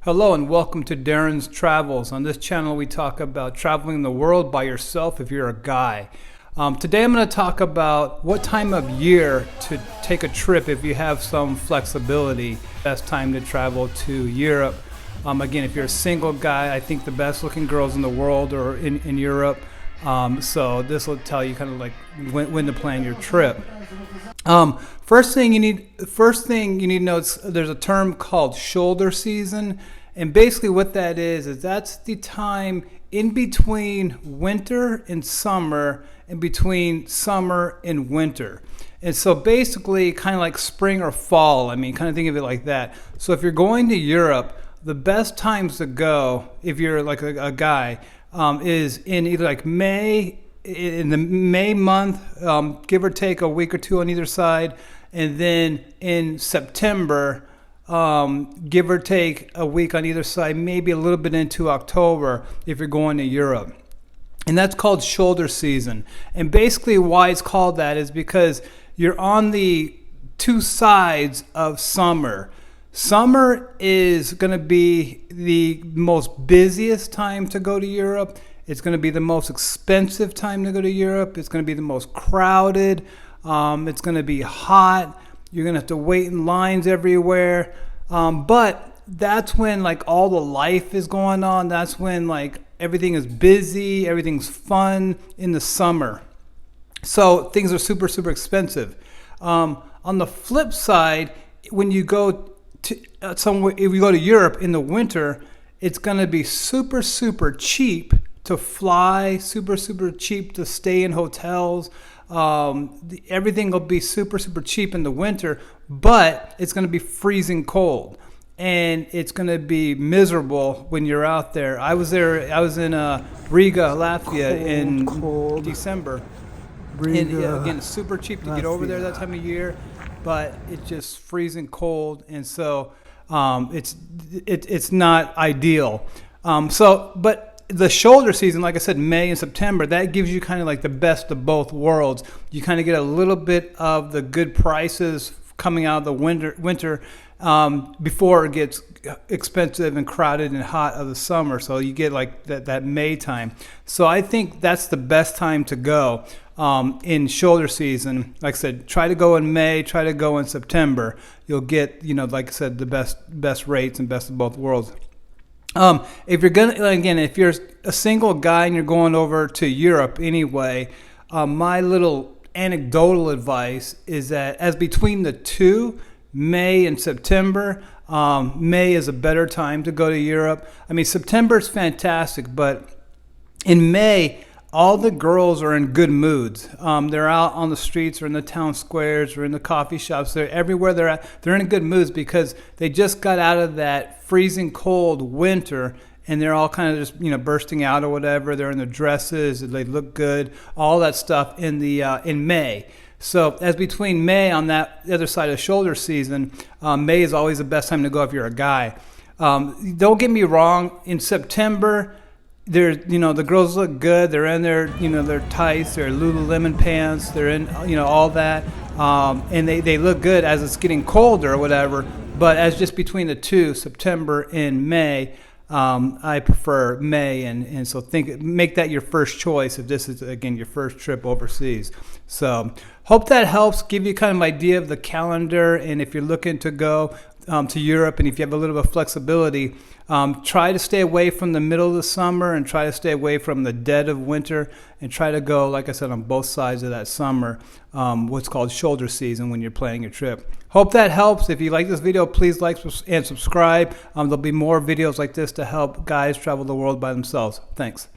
Hello and welcome to Darren's Travels. On this channel we talk about traveling the world by yourself if you're a guy. Today I'm going to talk about what time of year to take a trip if you have some flexibility. Best time to travel to Europe. Again, if you're a single guy, I think the best looking girls in the world are in Europe. So this will tell you kind of like when to plan your trip. First thing you need to know is there's a term called shoulder season, and basically what that is that's the time in between winter and summer, and between summer and winter. And so basically kind of like spring or fall. I mean, kind of think of it like that. So if you're going to Europe, the best times to go if you're like a guy is in either like May, in the May month, give or take a week or two on either side, and then in September, give or take a week on either side, maybe a little bit into October if you're going to Europe. And that's called shoulder season. And basically why it's called that is because you're on the two sides of summer. Summer is going to be the most busiest time to go to Europe. It's going to be the most expensive time to go to Europe. It's going to be the most crowded. It's going to be hot. You're going to have to wait in lines everywhere. But that's when like all the life is going on. That's when like everything is busy. Everything's fun in the summer. So things are super, super expensive. On the flip side, when you go to somewhere, if you go to Europe in the winter, it's going to be super, super cheap to fly, super, super cheap to stay in hotels. Everything will be super, super cheap in the winter, but it's going to be freezing cold. And it's going to be miserable when you're out there. I was in Riga, Latvia in December. Riga, again, it's super cheap to get over there that time of year, but it's just freezing cold, and so it's not ideal. But the shoulder season, like I said, May and September, that gives you kind of like the best of both worlds. You kind of get a little bit of the good prices coming out of the winter before it gets expensive and crowded and hot of the summer. So you get like that May time. So I think that's the best time to go in shoulder season. Like I said, try to go in May, try to go in September. You'll get, like I said, the best rates and best of both worlds. If you're a single guy and you're going over to Europe anyway, my little anecdotal advice is that as between the two, May and September, May is a better time to go to Europe. I mean, September is fantastic, but in May, all the girls are in good moods. They're out on the streets or in the town squares or in the coffee shops. They're everywhere they're at. They're in good moods because they just got out of that freezing cold winter, and they're all kind of just bursting out or whatever. They're in their dresses. They look good. All that stuff in May. So as between May on the other side of shoulder season, May is always the best time to go if you're a guy. Don't get me wrong. In September, the girls look good. They're in their tights, their Lululemon pants. They're in all that, and they look good as it's getting colder or whatever. But as just between the two, September and May, I prefer May, and so make that your first choice if this is again your first trip overseas. So hope that helps give you kind of an idea of the calendar, and if you're looking to go to Europe, and if you have a little bit of flexibility, try to stay away from the middle of the summer and try to stay away from the dead of winter, and try to go, like I said, on both sides of that summer, what's called shoulder season when you're planning your trip. Hope that helps. If you like this video, please like and subscribe. There'll be more videos like this to help guys travel the world by themselves. Thanks.